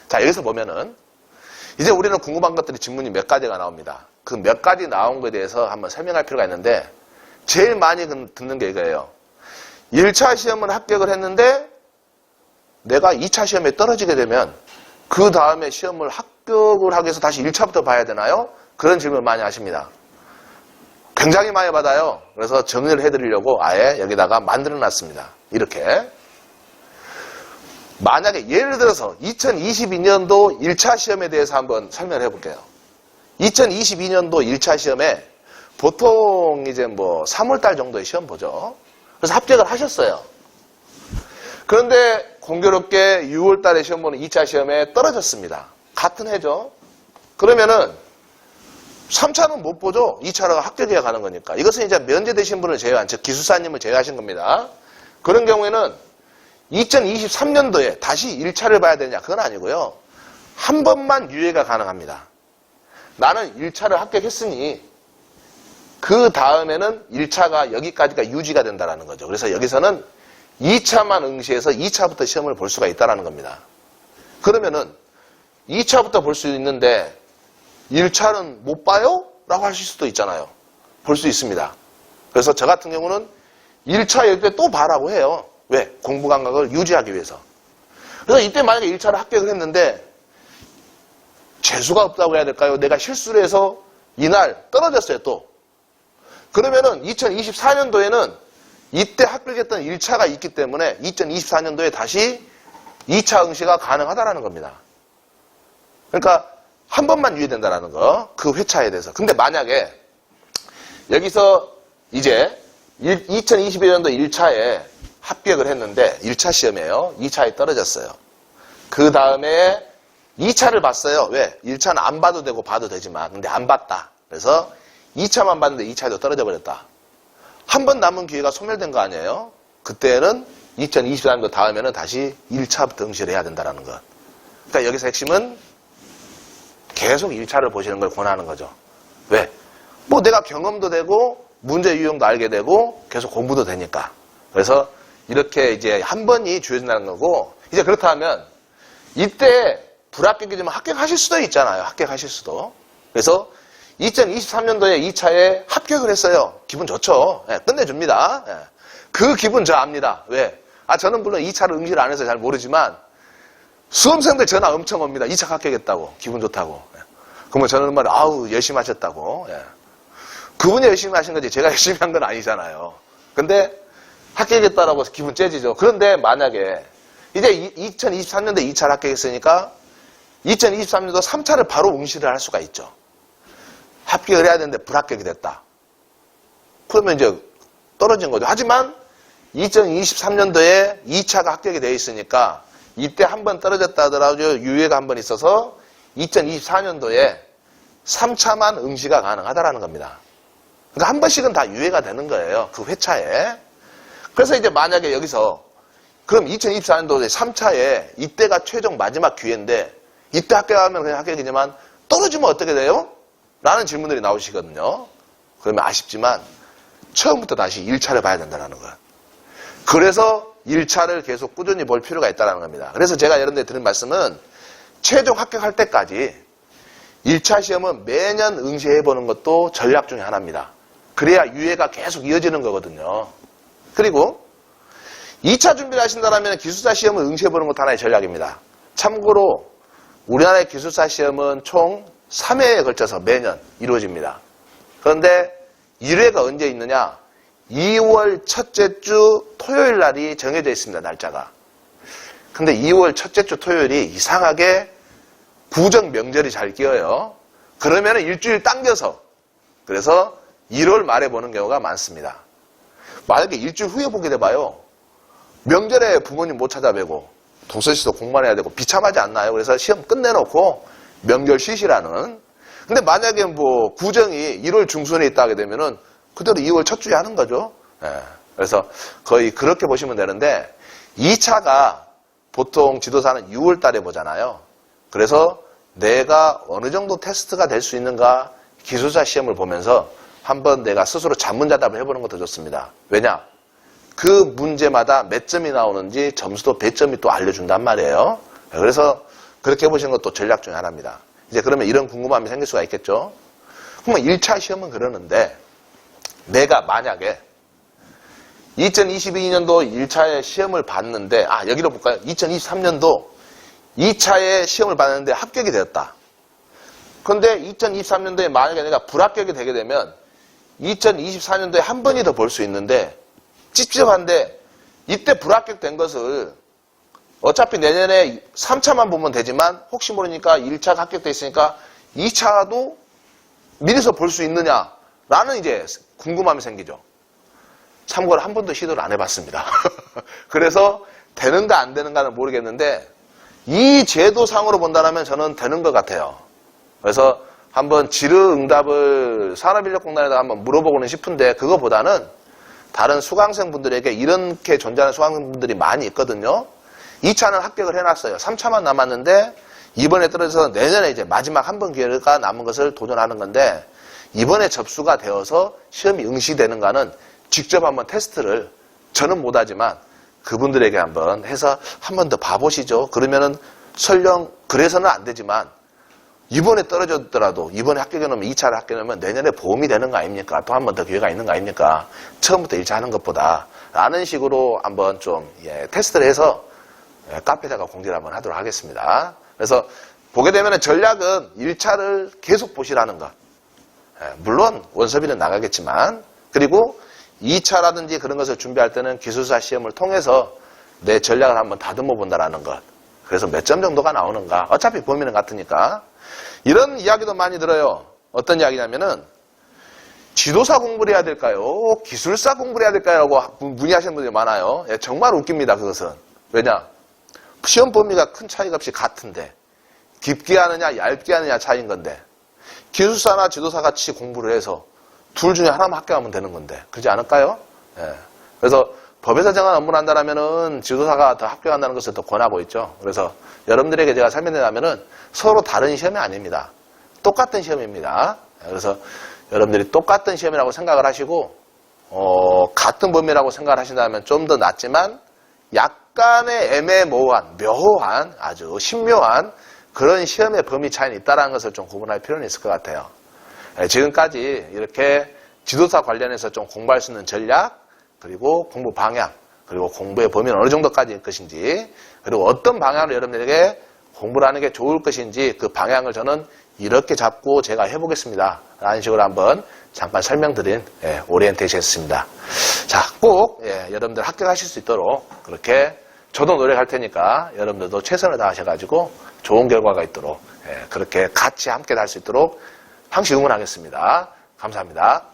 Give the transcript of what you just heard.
자, 여기서 보면은 이제 우리는 궁금한 것들이 질문이 몇 가지가 나옵니다. 그 몇 가지 나온 거에 대해서 한번 설명할 필요가 있는데 제일 많이 듣는 게 이거예요. 1차 시험을 합격을 했는데 내가 2차 시험에 떨어지게 되면 그 다음에 시험을 합격을 하기 위해서 다시 1차부터 봐야 되나요? 그런 질문 많이 하십니다. 굉장히 많이 받아요. 그래서 정리를 해드리려고 아예 여기다가 만들어 놨습니다. 이렇게. 만약에 예를 들어서 2022년도 1차 시험에 대해서 한번 설명을 해볼게요. 2022년도 1차 시험에 보통 이제 뭐 3월달 정도에 시험 보죠. 그래서 합격을 하셨어요. 그런데 공교롭게 6월달에 시험 보는 2차 시험에 떨어졌습니다. 같은 해죠. 그러면은 3차는 못 보죠. 2차로 합격해야 가는 거니까. 이것은 이제 면제되신 분을 제외한, 즉 기술사님을 제외하신 겁니다. 그런 경우에는 2023년도에 다시 1차를 봐야 되냐? 그건 아니고요. 한 번만 유예가 가능합니다. 나는 1차를 합격했으니 그 다음에는 1차가 여기까지가 유지가 된다는 거죠. 그래서 여기서는 2차만 응시해서 2차부터 시험을 볼 수가 있다는 겁니다. 그러면은 2차부터 볼 수 있는데 1차는 못 봐요? 라고 하실 수도 있잖아요. 볼 수 있습니다. 그래서 저 같은 경우는 1차 열 때 또 봐라고 해요. 왜? 공부 감각을 유지하기 위해서. 그래서 이때 만약에 1차를 합격을 했는데 재수가 없다고 해야 될까요? 내가 실수를 해서 이날 떨어졌어요, 또. 그러면은 2024년도에는 이때 합격했던 1차가 있기 때문에 2024년도에 다시 2차 응시가 가능하다라는 겁니다. 그러니까 한 번만 유예된다라는 거, 그 회차에 대해서. 근데 만약에 여기서 이제 2022년도 1차에 합격을 했는데 1차 시험이에요. 2차에 떨어졌어요. 그 다음에 2차를 봤어요. 왜? 1차는 안 봐도 되고 봐도 되지만 근데 안 봤다. 그래서 2차만 봤는데 2차에도 떨어져 버렸다. 한 번 남은 기회가 소멸된 거 아니에요? 그때는 2024년도 다음에는 다시 1차부터 응시를 해야 된다는 것. 그러니까 여기서 핵심은 계속 1차를 보시는 걸 권하는 거죠. 왜? 뭐 내가 경험도 되고 문제 유형도 알게 되고 계속 공부도 되니까. 그래서 이렇게 이제 한 번이 주어진다는 거고, 이제 그렇다면 이때 불합격이지만 합격하실 수도 있잖아요. 합격하실 수도. 그래서 2023년도에 2차에 합격을 했어요. 기분 좋죠. 예, 끝내줍니다. 예. 그 기분 저 압니다. 왜? 저는 물론 2차를 응시를 안 해서 잘 모르지만 수험생들 전화 엄청 옵니다. 2차 합격했다고. 기분 좋다고. 예. 그러면 저는 말 아우 열심히 하셨다고. 예. 그분이 열심히 하신 거지 제가 열심히 한 건 아니잖아요. 근데 합격했다라고 해서 기분 째지죠. 그런데 만약에 이제 2023년도에 2차를 합격했으니까 2023년도 3차를 바로 응시를 할 수가 있죠. 합격을 해야 되는데 불합격이 됐다. 그러면 이제 떨어진 거죠. 하지만 2023년도에 2차가 합격이 되어 있으니까 이때 한 번 떨어졌다 하더라도 유예가 한 번 있어서 2024년도에 3차만 응시가 가능하다라는 겁니다. 그러니까 한 번씩은 다 유예가 되는 거예요. 그 회차에. 그래서 이제 만약에 여기서 그럼 2024년도에 3차에 이때가 최종 마지막 기회인데 이때 합격하면 그냥 합격이지만 떨어지면 어떻게 돼요? 라는 질문들이 나오시거든요. 그러면 아쉽지만 처음부터 다시 1차를 봐야 된다는 거예요. 그래서 1차를 계속 꾸준히 볼 필요가 있다는 겁니다. 그래서 제가 여러분들에 드린 말씀은 최종 합격할 때까지 1차 시험은 매년 응시해보는 것도 전략 중에 하나입니다. 그래야 유예가 계속 이어지는 거거든요. 그리고 2차 준비를 하신다면 기술사 시험을 응시해보는 것도 하나의 전략입니다. 참고로 우리나라의 기술사 시험은 총 3회에 걸쳐서 매년 이루어집니다. 그런데 1회가 언제 있느냐? 2월 첫째 주 토요일 날이 정해져 있습니다. 날짜가. 근데 2월 첫째 주 토요일이 이상하게 구정 명절이 잘 끼어요. 그러면 일주일 당겨서 그래서 1월 말에 보는 경우가 많습니다. 만약에 일주일 후에 보게 돼봐요. 명절에 부모님 못 찾아뵈고 도서시도 공부만 해야 되고 비참하지 않나요? 그래서 시험 끝내놓고 명절 쉬시라는. 근데 만약에 뭐 구정이 1월 중순에 있다 하게 되면은 그대로 2월 첫 주에 하는 거죠. 예. 그래서 거의 그렇게 보시면 되는데 2차가 보통 지도사는 6월 달에 보잖아요. 그래서 내가 어느 정도 테스트가 될 수 있는가 기술사 시험을 보면서 한번 내가 스스로 자문자답을 해보는 것도 좋습니다. 왜냐? 그 문제마다 몇 점이 나오는지 점수도 배점이 또 알려준단 말이에요. 그래서 그렇게 해보시는 것도 전략 중에 하나입니다. 이제 그러면 이런 궁금함이 생길 수가 있겠죠. 그러면 1차 시험은 그러는데 내가 만약에 2022년도 1차에 시험을 봤는데 여기로 볼까요? 2023년도 2차에 시험을 봤는데 합격이 되었다. 그런데 2023년도에 만약에 내가 불합격이 되게 되면 2024년도에 한 번이 더 볼 수 있는데 찝찝한데 이때 불합격된 것을 어차피 내년에 3차만 보면 되지만 혹시 모르니까 1차가 합격돼 있으니까 2차도 미리서 볼 수 있느냐라는 이제 궁금함이 생기죠. 참고로 한 번도 시도를 안 해봤습니다. 그래서 되는가 안 되는가는 모르겠는데 이 제도상으로 본다면 저는 되는 것 같아요. 그래서 한번 질의응답을 산업인력공단에다 한번 물어보고는 싶은데 그거보다는 다른 수강생분들에게 이렇게 존재하는 수강생분들이 많이 있거든요. 2차는 합격을 해놨어요. 3차만 남았는데 이번에 떨어져서 내년에 이제 마지막 한 번 기회가 남은 것을 도전하는 건데 이번에 접수가 되어서 시험이 응시되는가는 직접 한번 테스트를 저는 못하지만 그분들에게 한번 해서 한 번 더 봐보시죠. 그러면은 설령 그래서는 안 되지만 이번에 떨어졌더라도 이번에 합격해 놓으면 2차를 합격해 놓으면 내년에 보험이 되는 거 아닙니까? 또 한 번 더 기회가 있는 거 아닙니까? 처음부터 1차 하는 것보다 라는 식으로 한번 좀 테스트를 해서 카페에다가 공지를 한번 하도록 하겠습니다. 그래서 보게 되면 전략은 1차를 계속 보시라는 것. 물론 원서비는 나가겠지만 그리고 2차라든지 그런 것을 준비할 때는 기술사 시험을 통해서 내 전략을 한번 다듬어 본다라는 것. 그래서 몇 점 정도가 나오는가. 어차피 범위는 같으니까. 이런 이야기도 많이 들어요. 어떤 이야기냐면은 지도사 공부를 해야 될까요? 기술사 공부를 해야 될까요? 라고 문의하시는 분들이 많아요. 정말 웃깁니다. 그것은. 왜냐? 시험 범위가 큰 차이가 없이 같은데 깊게 하느냐 얇게 하느냐 차이인 건데 기술사나 지도사 같이 공부를 해서 둘 중에 하나만 합격하면 되는 건데 그렇지 않을까요? 그래서 법에서 정한 업무를 한다면은 지도사가 더 합격한다는 것을 더 권하고 있죠. 그래서 여러분들에게 제가 설명드리자면은 서로 다른 시험이 아닙니다. 똑같은 시험입니다. 그래서 여러분들이 똑같은 시험이라고 생각을 하시고 같은 범위라고 생각을 하신다면 좀 더 낫지만 약간의 애매모호한, 묘한, 아주 신묘한 그런 시험의 범위 차이는 있다는 것을 좀 구분할 필요는 있을 것 같아요. 지금까지 이렇게 지도사 관련해서 좀 공부할 수 있는 전략, 그리고 공부 방향, 그리고 공부의 범위는 어느 정도까지일 것인지, 그리고 어떤 방향으로 여러분들에게 공부를 하는 게 좋을 것인지 그 방향을 저는 이렇게 잡고 제가 해보겠습니다. 라는 식으로 한번 잠깐 설명드린 오리엔테이션이었습니다. 자, 꼭 여러분들 합격하실 수 있도록 그렇게 저도 노력할 테니까 여러분들도 최선을 다하셔가지고 좋은 결과가 있도록 그렇게 같이 함께 할 수 있도록 항시 응원하겠습니다. 감사합니다.